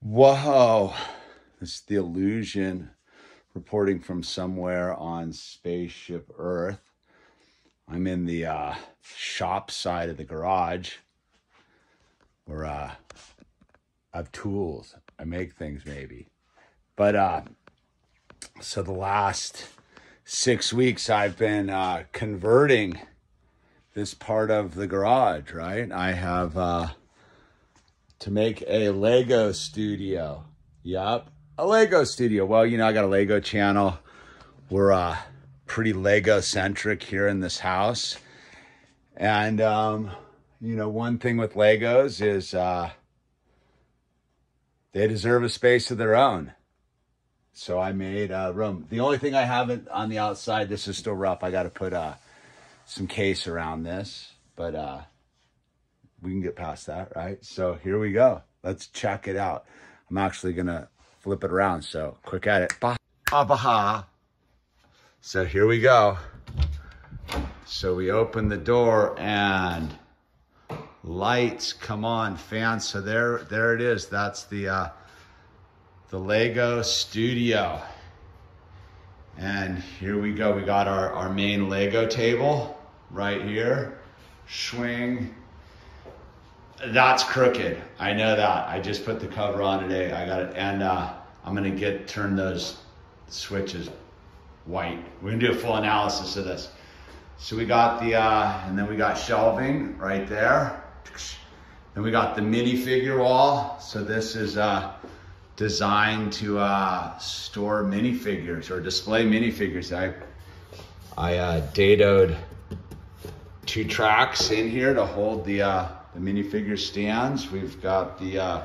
Whoa, this is the Illusion reporting from somewhere on Spaceship Earth. I'm in the shop side of the garage where I have tools. I make things maybe. But so the last 6 weeks I've been converting this part of the garage, right? I have to make a Lego studio. Yup, a Lego studio. Well, you know, I got a Lego channel. We're pretty Lego centric here in this house. And, you know, one thing with Legos is they deserve a space of their own. So I made room. The only thing I haven't on the outside, this is still rough. I got to put some case around this, but we can get past that, right? So here we go. Let's check it out. I'm actually going to flip it around. So quick at it. Baha. So here we go. So we open the door and lights come on, fans. So there it is. That's the Lego studio. And here we go. We got our main Lego table right here. Swing. That's crooked. I know that. I just put the cover on today. I got it. And I'm going to turn those switches white. We're going to do a full analysis of this. So we got and then we got shelving right there. Then we got the minifigure wall. So this is designed to store minifigures or display minifigures. I dadoed 2 tracks in here to hold the minifigure stands. We've got the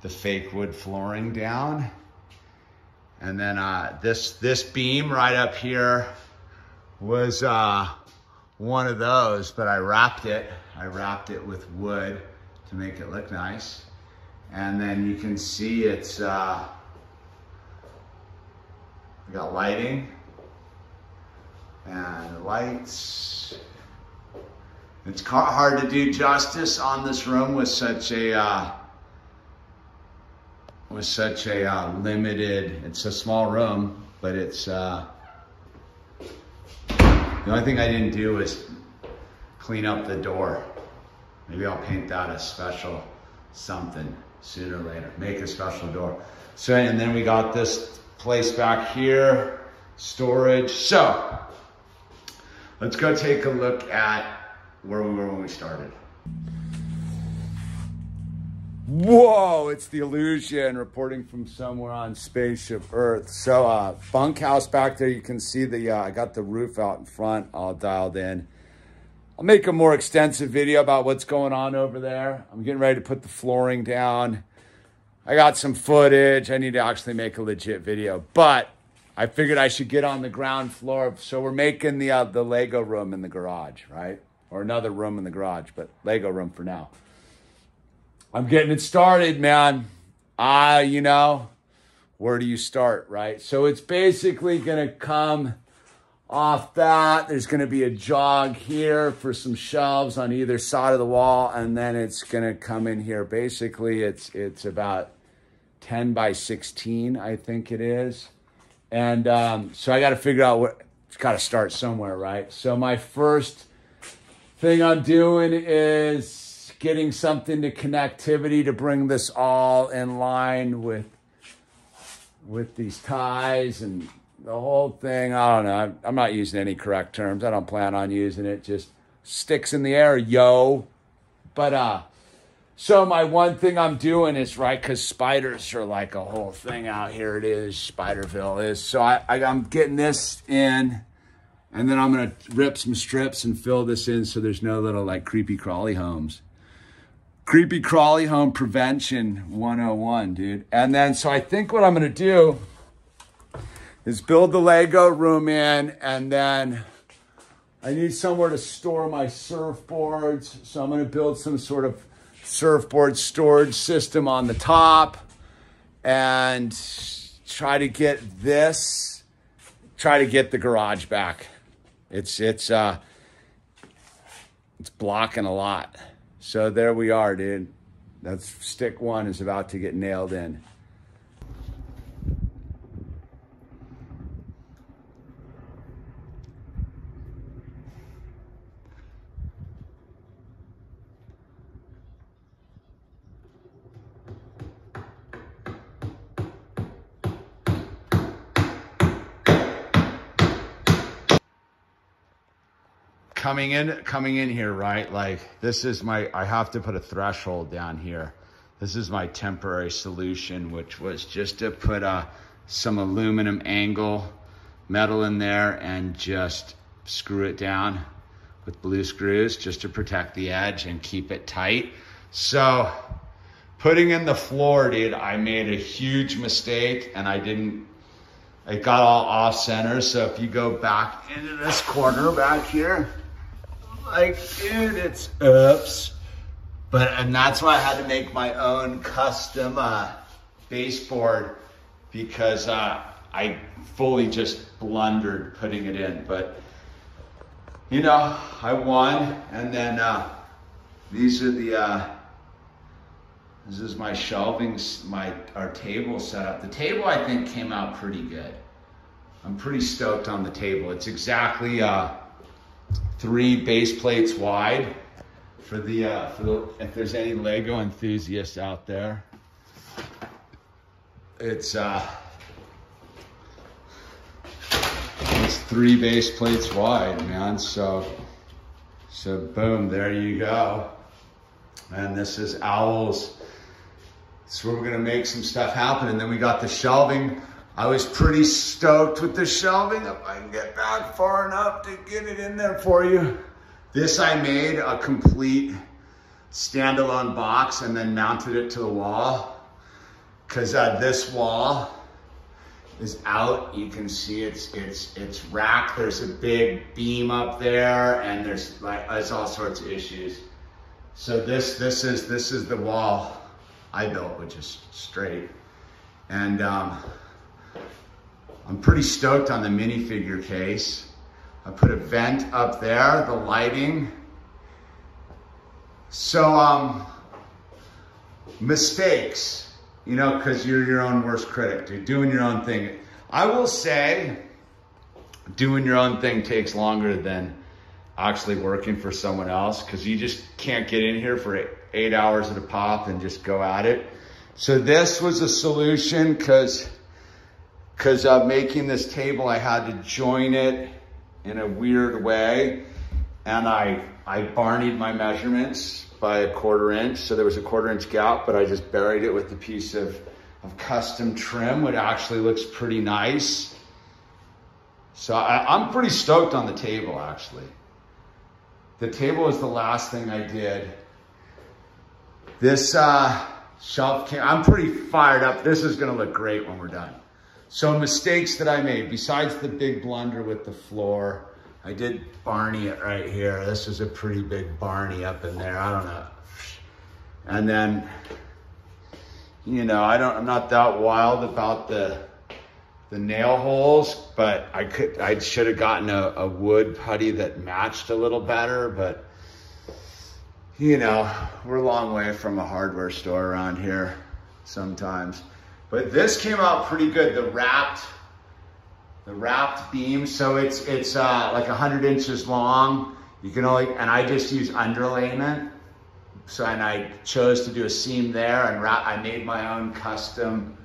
fake wood flooring down. And then this beam right up here was one of those, but I wrapped it with wood to make it look nice. And then you can see it's we got lighting and lights. It's hard to do justice on this room with such a limited. It's a small room, but it's the only thing I didn't do was clean up the door. Maybe I'll paint that a special something sooner or later. Make a special door. So, and then we got this place back here, storage. So let's go take a look at where we were when we started. Whoa, it's the Illusion reporting from somewhere on Spaceship Earth. So bunkhouse back there, you can see I got the roof out in front all dialed in. I'll make a more extensive video about what's going on over there. I'm getting ready to put the flooring down. I got some footage. I need to actually make a legit video, but I figured I should get on the ground floor. So we're making the Lego room in the garage, right? Or another room in the garage, but Lego room for now. I'm getting it started, man. You know, where do you start, right? So it's basically going to come off that. There's going to be a jog here for some shelves on either side of the wall, and then it's going to come in here. Basically, it's about 10 by 16, I think it is. And so I got to figure out it's got to start somewhere, right? So my first thing I'm doing is getting something to connectivity to bring this all in line with these ties and the whole thing. I don't know. I'm not using any correct terms. I don't plan on using it. Just sticks in the air, yo. But so my one thing I'm doing is, right, because spiders are like a whole thing out here. It is, Spiderville is. So I'm getting this in, and then I'm going to rip some strips and fill this in so there's no little like creepy crawly homes. Creepy crawly home prevention 101, dude. And then, so I think what I'm going to do is build the Lego room in, and then I need somewhere to store my surfboards. So I'm going to build some sort of surfboard storage system on the top and try to get the garage back. It's blocking a lot. So there we are, dude. That's stick one is about to get nailed in. Coming in here, right? Like this is I have to put a threshold down here. This is my temporary solution, which was just to put some aluminum angle metal in there and just screw it down with blue screws just to protect the edge and keep it tight. So putting in the floor, dude, I made a huge mistake and it got all off center. So if you go back into this corner back here, like, dude, it's oops. And that's why I had to make my own custom baseboard because I fully just blundered putting it in. But, you know, I won. And then these are this is my shelving, our table setup. The table, I think, came out pretty good. I'm pretty stoked on the table. It's exactly 3 base plates wide for the if there's any Lego enthusiasts out there. It's 3 base plates wide, man. So boom, there you go. And this is Owl's. So we're gonna make some stuff happen. And then we got the shelving. I was pretty stoked with the shelving if I can get back far enough to get it in there for you. This I made a complete standalone box and then mounted it to the wall because this wall is out. You can see it's racked. There's a big beam up there and there's all sorts of issues. So this is the wall I built, which is straight. And I'm pretty stoked on the minifigure case. I put a vent up there, the lighting. So, mistakes, you know, because you're your own worst critic. You're doing your own thing. I will say, doing your own thing takes longer than actually working for someone else because you just can't get in here for 8 hours at a pop and just go at it. So this was a solution because making this table, I had to join it in a weird way. And I barneyed my measurements by a 1/4 inch. So there was a 1/4 inch gap, but I just buried it with a piece of custom trim, which actually looks pretty nice. So I'm pretty stoked on the table, actually. The table is the last thing I did. This shelf I'm pretty fired up. This is gonna look great when we're done. So mistakes that I made, besides the big blunder with the floor, I did Barney it right here. This was a pretty big Barney up in there, I don't know. And then, you know, I'm not that wild about the nail holes, but I should have gotten a wood putty that matched a little better, but you know, we're a long way from a hardware store around here sometimes. But this came out pretty good. The wrapped beam, so it's like 100 inches long. You can only, and I just use underlayment. So, and I chose to do a seam there and I made my own custom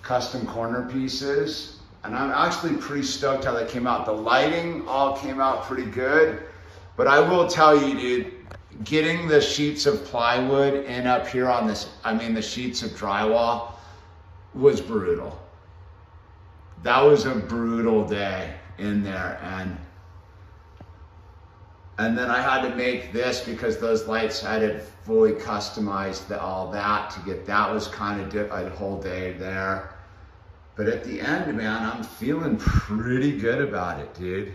corner pieces. And I'm actually pretty stoked how they came out. The lighting all came out pretty good. But I will tell you, dude, getting the sheets of plywood in up here on this, the sheets of drywall was brutal. That was a brutal day in there. And then I had to make this because those lights had it fully customized, all that to get, that was kind of a whole day there. But at the end, man, I'm feeling pretty good about it, dude.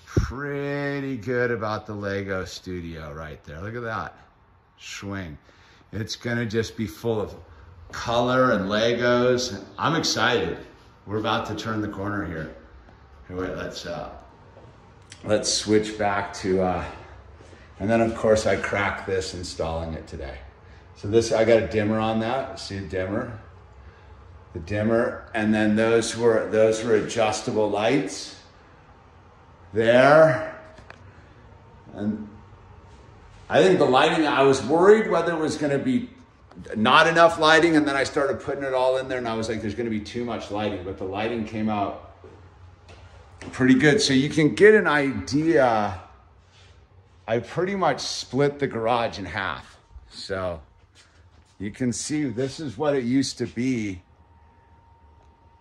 Pretty good about the Lego studio right there. Look at that swing. It's gonna just be full of color and Legos. I'm excited. We're about to turn the corner here. Here, wait, let's switch back to, and then of course I cracked this installing it today. So this, I got a dimmer on that. See a dimmer? The dimmer, and then those were adjustable lights there. And I think the lighting, I was worried whether it was going to be not enough lighting, and then I started putting it all in there, and I was like, there's going to be too much lighting, but the lighting came out pretty good. So you can get an idea. I pretty much split the garage in half. So you can see this is what it used to be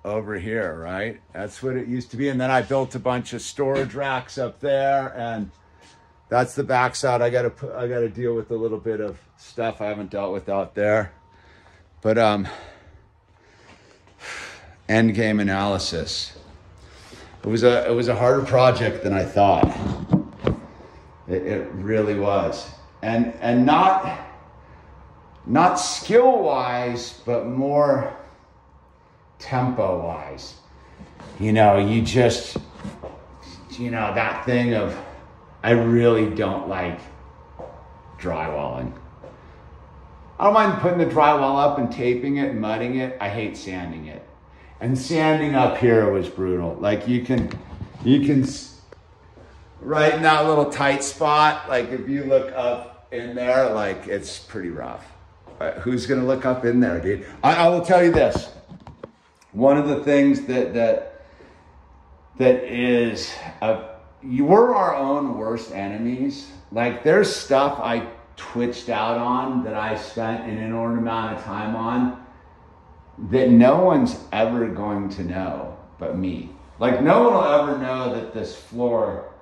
over here, right? That's what it used to be. And then I built a bunch of storage racks up there, and that's the backside. I gotta deal with a little bit of stuff I haven't dealt with out there. But end game analysis. It was a harder project than I thought. It really was. And not skill-wise, but more tempo-wise. You know, that thing of, I really don't like drywalling. I don't mind putting the drywall up and taping it and mudding it. I hate sanding it. And sanding up here was brutal. Like you can, right in that little tight spot, like if you look up in there, like it's pretty rough. Who's gonna look up in there, dude? I will tell you this. One of the things that is, we're our own worst enemies. Like there's stuff I twitched out on that I spent an inordinate amount of time on that no one's ever going to know but me. Like no one will ever know that this floor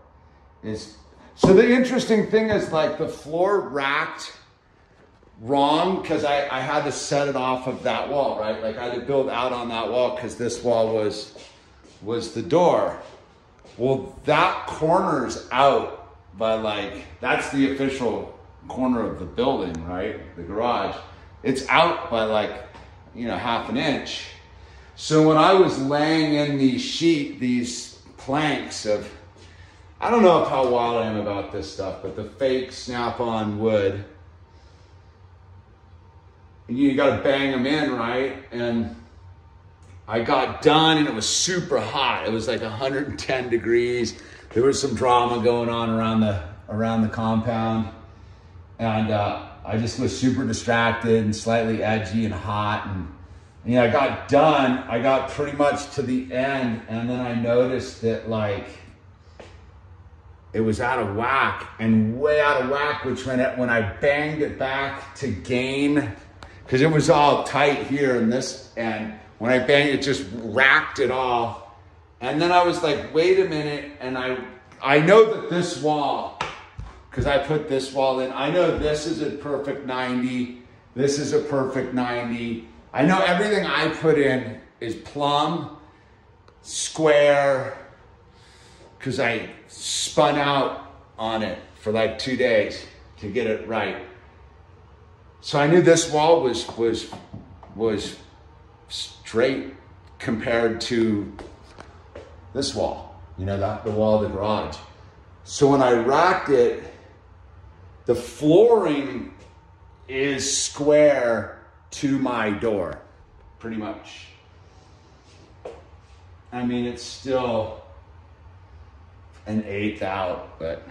is, so the interesting thing is like the floor racked wrong because I had to set it off of that wall, right? Like I had to build out on that wall because this wall was the door. Well, that corner's out by like, that's the official corner of the building, right? The garage. It's out by like, half an inch. So when I was laying in these planks of, I don't know how wild I am about this stuff, but the fake snap-on wood, you got to bang them in, right? And I got done and it was super hot. It was like 110 degrees. There was some drama going on around the compound. And I just was super distracted and slightly edgy and hot. And I got done. I got pretty much to the end. And then I noticed that like, it was out of whack and way out of whack, which when I banged it back to gain, because it was all tight here and this, and when I banged it, just racked it all. And then I was like, wait a minute, and I know that this wall, because I put this wall in, I know this is a perfect 90, this is a perfect 90. I know everything I put in is plumb, square, because I spun out on it for like 2 days to get it right. So I knew this wall was straight compared to this wall, the wall of the garage. So when I racked it, the flooring is square to my door, pretty much. I mean, it's still an eighth out, but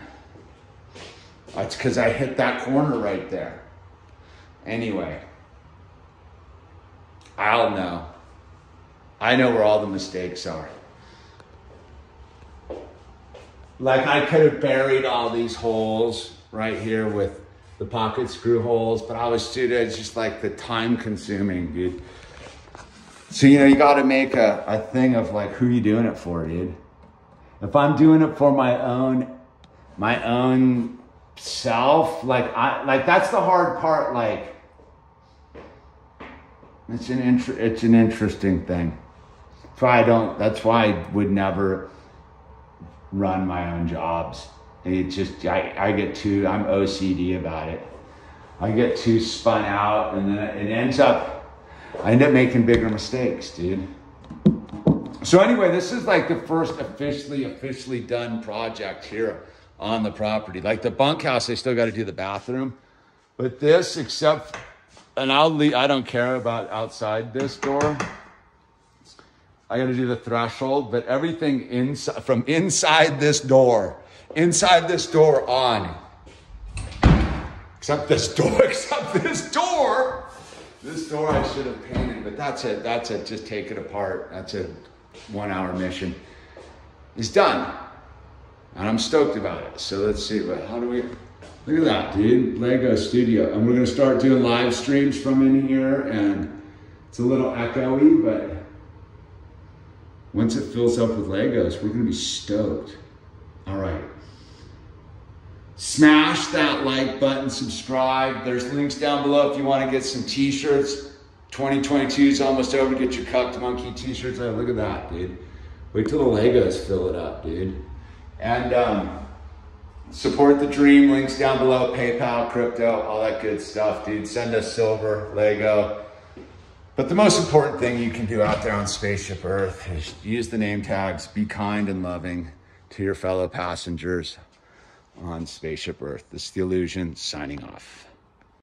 that's because I hit that corner right there. Anyway, I'll know. I know where all the mistakes are. Like I could have buried all these holes right here with the pocket screw holes, but it's just like the time consuming, dude. So, you got to make a thing of like, who you doing it for, dude? If I'm doing it for my own self, like that's the hard part. Like it's an interesting thing. That's why I would never run my own jobs. It just, I'm OCD about it. I get too spun out and then I end up making bigger mistakes, dude. So anyway, this is like the first officially done project here on the property. Like the bunkhouse, I still got to do the bathroom. But this, except and I don't care about outside this door. I got to do the threshold, but everything inside, from inside this door on, except this door, This door I should have painted, but that's it, just take it apart. That's a 1 hour mission. It's done. And I'm stoked about it. So let's see, but how do we, look at that, dude, Lego Studio. And we're gonna start doing live streams from in here, and it's a little echoey, but once it fills up with Legos, we're gonna be stoked. All right. Smash that like button, subscribe. There's links down below if you want to get some t-shirts. 2022 is almost over. Get your Cucked Monkey t-shirts. Oh, look at that, dude. Wait till the Legos fill it up, dude. And support the dream. Links down below. PayPal, crypto, all that good stuff, dude. Send us silver, Lego. But the most important thing you can do out there on Spaceship Earth is use the name tags. Be kind and loving to your fellow passengers on Spaceship Earth. This is The Illusion, signing off.